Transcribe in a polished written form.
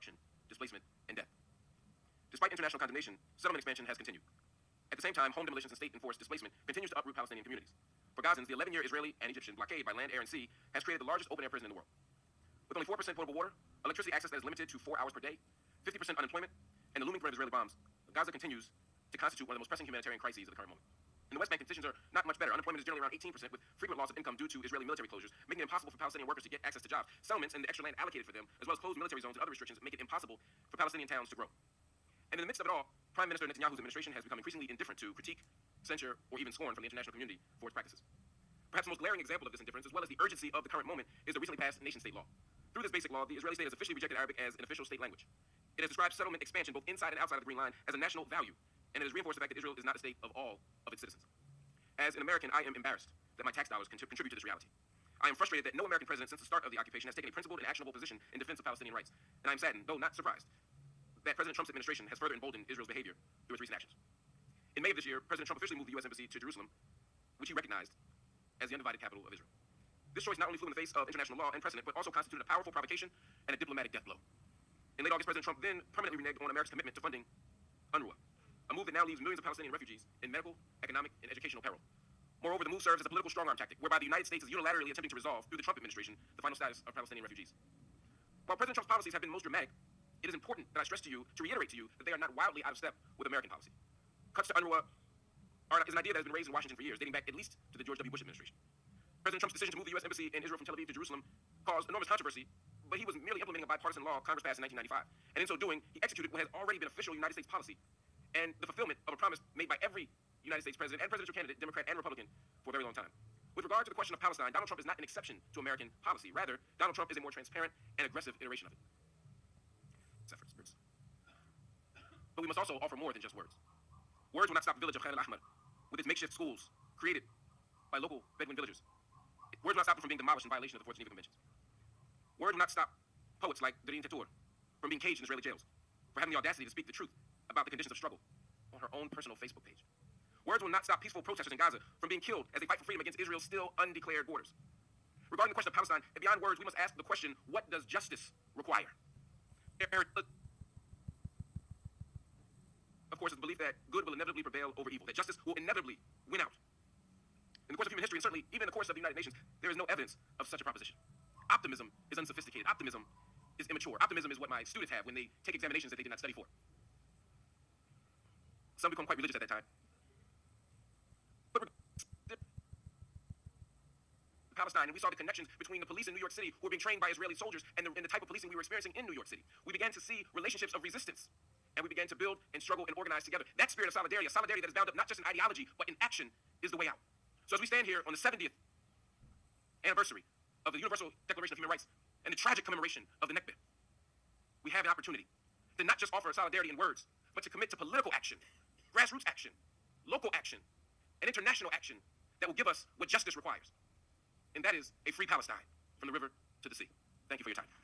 destruction, displacement, and death. Despite international condemnation, settlement expansion has continued. At the same time, home demolitions and state-enforced displacement continues to uproot Palestinian communities. For Gazans, the 11-year Israeli and Egyptian blockade by land, air, and sea has created the largest open-air prison in the world. With only 4% potable water, electricity access that is limited to 4 hours per day, 50% unemployment, and the looming threat of Israeli bombs, Gaza continues to constitute one of the most pressing humanitarian crises of the current moment. In the West Bank, conditions are not much better. Unemployment is generally around 18%, with frequent loss of income due to Israeli military closures, making it impossible for Palestinian workers to get access to jobs. Settlements and the extra land allocated for them, as well as closed military zones and other restrictions, make it impossible for Palestinian towns to grow. And in the midst of it all, Prime Minister Netanyahu's administration has become increasingly indifferent to critique, censure, or even scorn from the international community for its practices. Perhaps the most glaring example of this indifference, as well as the urgency of the current moment, is the recently passed nation-state law. Through this basic law, the Israeli state has officially rejected Arabic as an official state language. It has described settlement expansion both inside and outside of the Green Line as a national value, and it has reinforced the fact that Israel is not a state of all of its citizens. As an American, I am embarrassed that my tax dollars contribute to this reality. I am frustrated that no American president since the start of the occupation has taken a principled and actionable position in defense of Palestinian rights. And I am saddened, though not surprised, that President Trump's administration has further emboldened Israel's behavior through its recent actions. In May of this year, President Trump officially moved the U.S. Embassy to Jerusalem, which he recognized as the undivided capital of Israel. This choice not only flew in the face of international law and precedent, but also constituted a powerful provocation and a diplomatic death blow. In late August, President Trump then permanently reneged on America's commitment to funding UNRWA, a move that now leaves millions of Palestinian refugees in medical, economic, and educational peril. Moreover, the move serves as a political strong-arm tactic, whereby the United States is unilaterally attempting to resolve, through the Trump administration, the final status of Palestinian refugees. While President Trump's policies have been most dramatic, it is important that I stress to you, to reiterate to you, that they are not wildly out of step with American policy. Cuts to UNRWA is an idea that has been raised in Washington for years, dating back at least to the George W. Bush administration. President Trump's decision to move the U.S. Embassy in Israel from Tel Aviv to Jerusalem caused enormous controversy, but he was merely implementing a bipartisan law Congress passed in 1995. And in so doing, he executed what has already been official United States policy and the fulfillment of a promise made by every United States president and presidential candidate, Democrat and Republican, for a very long time. With regard to the question of Palestine, Donald Trump is not an exception to American policy. Rather, Donald Trump is a more transparent and aggressive iteration of it. But we must also offer more than just words. Words will not stop the village of Khair al-Ahmar with its makeshift schools created by local Bedouin villagers. Words will not stop it from being demolished in violation of the 4th Geneva Conventions. Words will not stop poets like Adu-Nti from being caged in Israeli jails for having the audacity to speak the truth about the conditions of struggle on her own personal Facebook page. Words will not stop peaceful protesters in Gaza from being killed as they fight for freedom against Israel's still undeclared borders. Regarding the question of Palestine, and beyond words, we must ask the question, what does justice require? Of course, it's the belief that good will inevitably prevail over evil, that justice will inevitably win out. In the course of human history, and certainly even in the course of the United Nations, there is no evidence of such a proposition. Optimism is unsophisticated. Optimism is immature. Optimism is what my students have when they take examinations that they did not study for. Some become quite religious at that time. But Palestine, and we saw the connections between the police in New York City who were being trained by Israeli soldiers and the type of policing we were experiencing in New York City. We began to see relationships of resistance, and we began to build and struggle and organize together. That spirit of solidarity, a solidarity that is bound up not just in ideology, but in action, is the way out. So as we stand here on the 70th anniversary of the Universal Declaration of Human Rights and the tragic commemoration of the Nakba, we have an opportunity to not just offer solidarity in words, but to commit to political action, grassroots action, local action, and international action that will give us what justice requires. And that is a free Palestine from the river to the sea. Thank you for your time.